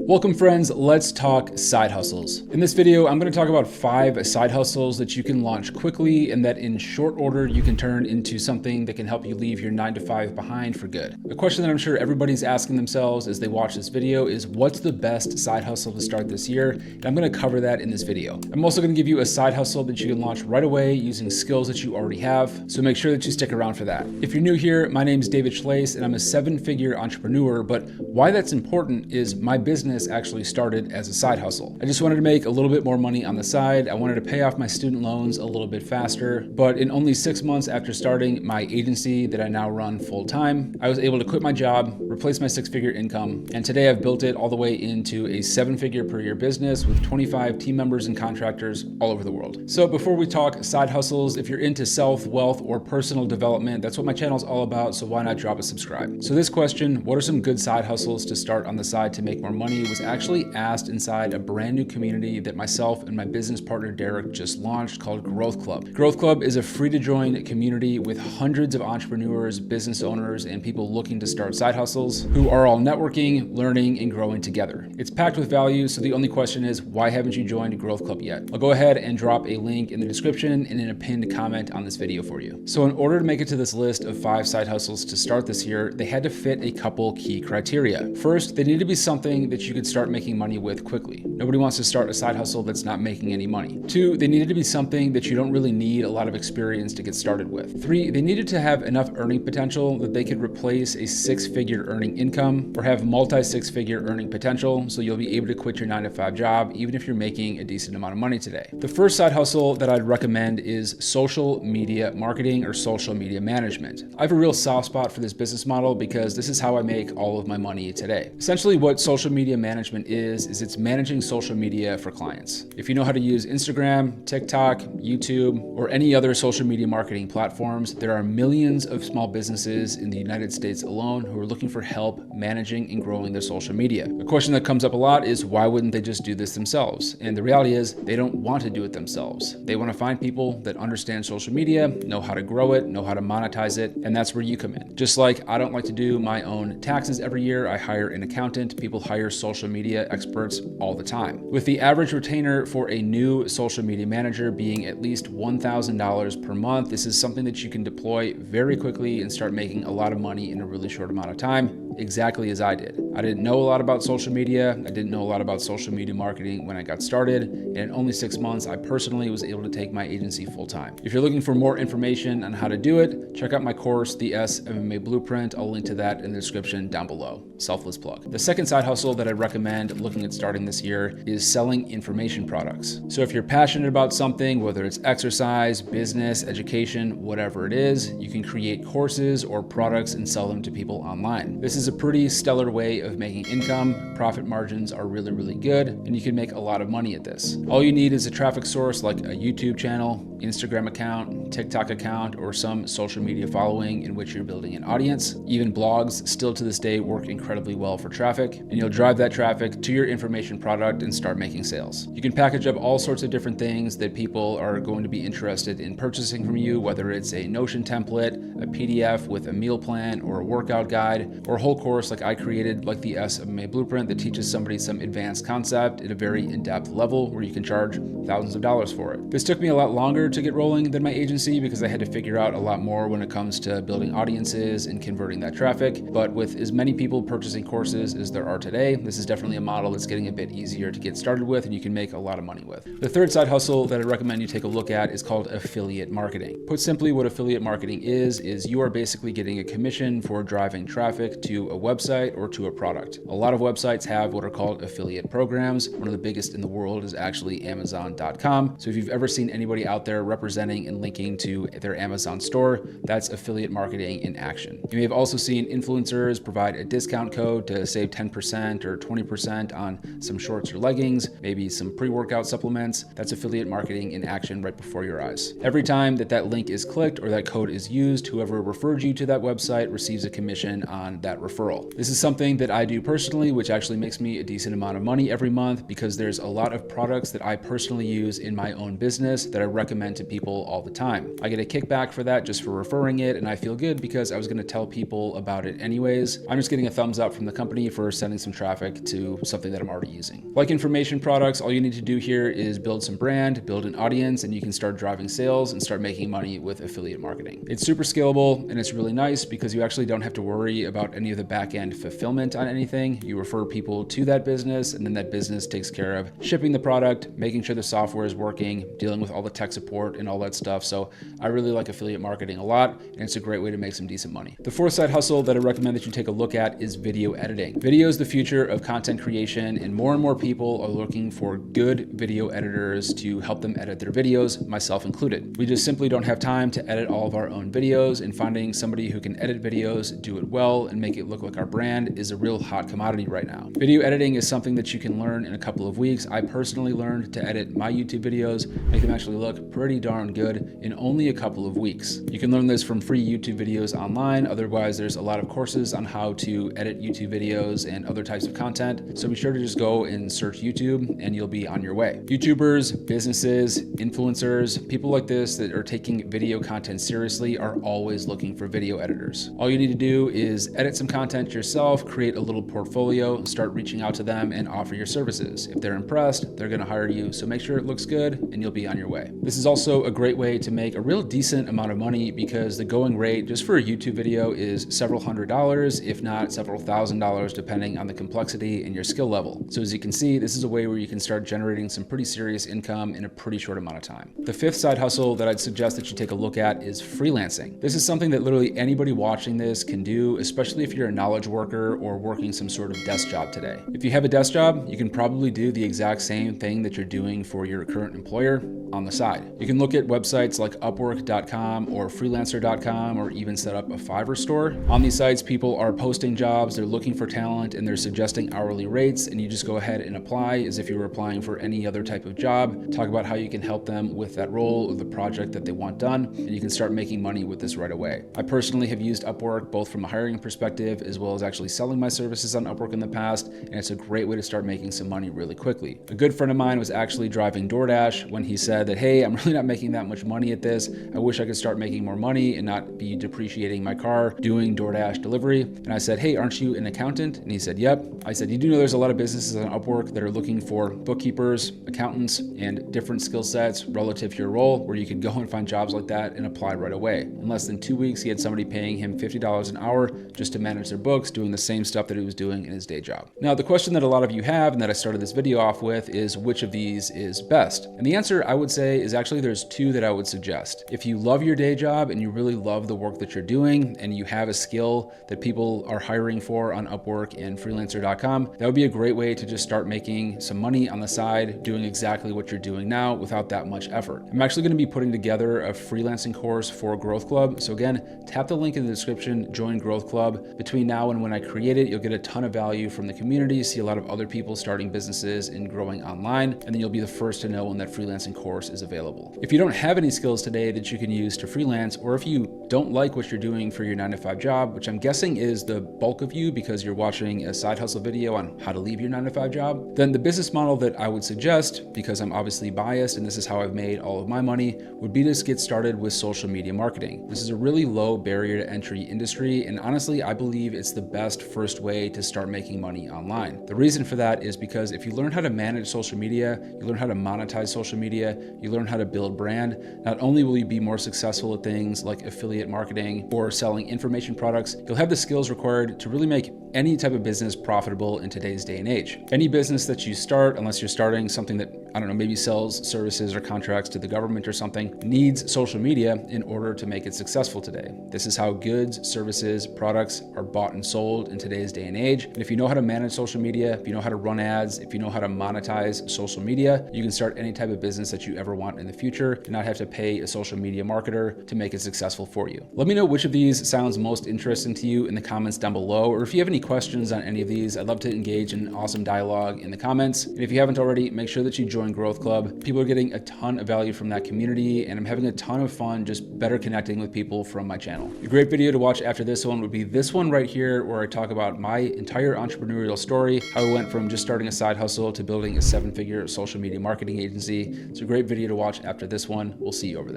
Welcome friends, let's talk side hustles. In this video, I'm going to talk about 5 side hustles that you can launch quickly and that in short order you can turn into something that can help you leave your 9-to-5 behind for good. A question that I'm sure everybody's asking themselves as they watch this video is, what's the best side hustle to start this year? And I'm going to cover that in this video. I'm also going to give you a side hustle that you can launch right away using skills that you already have, so make sure that you stick around for that. If you're new here, my name is David Schlace and I'm a 7-figure entrepreneur, but why that's important is my business actually started as a side hustle. I just wanted to make a little bit more money on the side. I wanted to pay off my student loans a little bit faster, but in only 6 months after starting my agency that I now run full time, I was able to quit my job, replace my 6-figure income, and today I've built it all the way into a 7-figure per year business with 25 team members and contractors all over the world. So before we talk side hustles, if you're into self, wealth, or personal development, that's what my channel is all about, so why not drop a subscribe? So this question, what are some good side hustles to start on the side to make more money, was actually asked inside a brand new community that myself and my business partner Derek just launched called Growth Club. Growth Club is a free to join community with hundreds of entrepreneurs, business owners, and people looking to start side hustles who are all networking, learning, and growing together. It's packed with value, so the only question is, why haven't you joined Growth Club yet? I'll go ahead and drop a link in the description and in a pinned comment on this video for you. So in order to make it to this list of 5 side hustles to start this year, they had to fit a couple key criteria. First, they need to be something that you could start making money with quickly. Nobody wants to start a side hustle that's not making any money. 2, they needed to be something that you don't really need a lot of experience to get started with. 3, they needed to have enough earning potential that they could replace a 6-figure earning income or have multi-6-figure earning potential, so you'll be able to quit your 9-to-5 job even if you're making a decent amount of money today. The first side hustle that I'd recommend is social media marketing or social media management. I have a real soft spot for this business model because this is how I make all of my money today. Essentially what social media management is it's managing social media for clients. If you know how to use Instagram, TikTok, YouTube, or any other social media marketing platforms, there are millions of small businesses in the United States alone who are looking for help managing and growing their social media. A question that comes up a lot is, why wouldn't they just do this themselves? And the reality is they don't want to do it themselves. They want to find people that understand social media, know how to grow it, know how to monetize it, and that's where you come in. Just like I don't like to do my own taxes every year, I hire an accountant. People hire social media experts all the time. With the average retainer for a new social media manager being at least $1,000 per month, this is something that you can deploy very quickly and start making a lot of money in a really short amount of time, exactly as I did. I didn't know a lot about social media. I didn't know a lot about social media marketing when I got started. And in only 6 months, I personally was able to take my agency full time. If you're looking for more information on how to do it, check out my course, The MMA Blueprint. I'll link to that in the description down below. Selfless plug. The second side hustle that I recommend looking at starting this year is selling information products. So if you're passionate about something, whether it's exercise, business, education, whatever it is, you can create courses or products and sell them to people online. This is a pretty stellar way of making income. Profit margins are really, really good, and you can make a lot of money at this. All you need is a traffic source like a YouTube channel, Instagram account, TikTok account, or some social media following in which you're building an audience. Even blogs still to this day work incredibly well for traffic, and you'll drive that traffic to your information product and start making sales. You can package up all sorts of different things that people are going to be interested in purchasing from you, whether it's a Notion template, a PDF with a meal plan or a workout guide, or a whole course like I created, like the SMA Blueprint, that teaches somebody some advanced concept at a very in-depth level where you can charge thousands of dollars for it. This took me a lot longer to get rolling than my agency because I had to figure out a lot more when it comes to building audiences and converting that traffic. But with as many people purchasing courses as there are today, this is definitely a model that's getting a bit easier to get started with and you can make a lot of money with. The third side hustle that I recommend you take a look at is called affiliate marketing. Put simply, what affiliate marketing is you are basically getting a commission for driving traffic to a website or to a product. A lot of websites have what are called affiliate programs. One of the biggest in the world is actually Amazon.com. So if you've ever seen anybody out there representing and linking to their Amazon store, that's affiliate marketing in action. You may have also seen influencers provide a discount code to save 10% or 20% on some shorts or leggings, maybe some pre-workout supplements. That's affiliate marketing in action right before your eyes. Every time that link is clicked or that code is used, whoever referred you to that website receives a commission on that referral. This is something that I do personally, which actually makes me a decent amount of money every month because there's a lot of products that I personally use in my own business that I recommend recommend to people all the time. I get a kickback for that just for referring it, and I feel good because I was going to tell people about it anyways. I'm just getting a thumbs up from the company for sending some traffic to something that I'm already using. Like information products, all you need to do here is build some brand, build an audience, and you can start driving sales and start making money with affiliate marketing. It's super scalable and it's really nice because you actually don't have to worry about any of the back-end fulfillment on anything. You refer people to that business, and then that business takes care of shipping the product, making sure the software is working, dealing with all the tech support and all that stuff. So I really like affiliate marketing a lot, and it's a great way to make some decent money. The fourth side hustle that I recommend that you take a look at is video editing. Video is the future of content creation, and more people are looking for good video editors to help them edit their videos, myself included. We just simply don't have time to edit all of our own videos, and finding somebody who can edit videos, do it well, and make it look like our brand is a real hot commodity right now. Video editing is something that you can learn in a couple of weeks. I personally learned to edit my YouTube videos, make them actually look pretty darn good in only a couple of weeks. You can learn this from free YouTube videos online. Otherwise, there's a lot of courses on how to edit YouTube videos and other types of content. So be sure to just go and search YouTube and you'll be on your way. YouTubers, businesses, influencers, people like this that are taking video content seriously are always looking for video editors. All you need to do is edit some content yourself, create a little portfolio, start reaching out to them and offer your services. If they're impressed, they're going to hire you. So make sure it looks good and you'll be on your way. This is also a great way to make a real decent amount of money because the going rate just for a YouTube video is several $100s, if not several $1,000s, depending on the complexity and your skill level. So as you can see, this is a way where you can start generating some pretty serious income in a pretty short amount of time. The fifth side hustle that I'd suggest that you take a look at is freelancing. This is something that literally anybody watching this can do, especially if you're a knowledge worker or working some sort of desk job today. If you have a desk job, you can probably do the exact same thing that you're doing for your current employer on the side. You can look at websites like Upwork.com or Freelancer.com, or even set up a Fiverr store. On these sites, people are posting jobs, they're looking for talent, and they're suggesting hourly rates, and you just go ahead and apply as if you were applying for any other type of job. Talk about how you can help them with that role or the project that they want done, and you can start making money with this right away. I personally have used Upwork both from a hiring perspective as well as actually selling my services on Upwork in the past, and it's a great way to start making some money really quickly. A good friend of mine was actually driving DoorDash when he said that, hey, I'm really not making that much money at this. I wish I could start making more money and not be depreciating my car doing DoorDash delivery. And I said, hey, aren't you an accountant? And he said, yep. I said, you do know there's a lot of businesses on Upwork that are looking for bookkeepers, accountants, and different skill sets relative to your role, where you could go and find jobs like that and apply right away. In less than 2 weeks, he had somebody paying him $50 an hour just to manage their books, doing the same stuff that he was doing in his day job. Now, the question that a lot of you have, and that I started this video off with, is which of these is best? And the answer, I would say, is actually there's two that I would suggest. If you love your day job and you really love the work that you're doing, and you have a skill that people are hiring for on Upwork and Freelancer.com, that would be a great way to just start making some money on the side, doing exactly what you're doing now without that much effort. I'm actually going to be putting together a freelancing course for Growth Club. So again, tap the link in the description, join Growth Club. Between now and when I create it, you'll get a ton of value from the community, see a lot of other people starting businesses and growing online, and then you'll be the first to know when that freelancing course is available. If you don't have any skills today that you can use to freelance, or if you don't like what you're doing for your 9-to-5 job, which I'm guessing is the bulk of you because you're watching a side hustle video on how to leave your 9-to-5 job, then the business model that I would suggest, because I'm obviously biased and this is how I've made all of my money, would be to get started with social media marketing. This is a really low barrier to entry industry, and honestly, I believe it's the best first way to start making money online. The reason for that is because if you learn how to manage social media, you learn how to monetize social media, you learn how to build brand, not only will you be more successful at things like affiliate marketing or selling information products, you'll have the skills required to really make any type of business profitable in today's day and age. Any business that you start, unless you're starting something that, I don't know, maybe sells services or contracts to the government or something, needs social media in order to make it successful today. This is how goods, services, products are bought and sold in today's day and age. And if you know how to manage social media, if you know how to run ads, if you know how to monetize social media, you can start any type of business that you ever want in the future and not have to pay a social media marketer to make it successful for you. Let me know which of these sounds most interesting to you in the comments down below, or if you have any questions on any of these, I'd love to engage in awesome dialogue in the comments. And if you haven't already, make sure that you join Growing Growth Club. People are getting a ton of value from that community, and I'm having a ton of fun just better connecting with people from my channel. A great video to watch after this one would be this one right here, where I talk about my entire entrepreneurial story, how I went from just starting a side hustle to building a 7-figure social media marketing agency. It's a great video to watch after this one. We'll see you over there.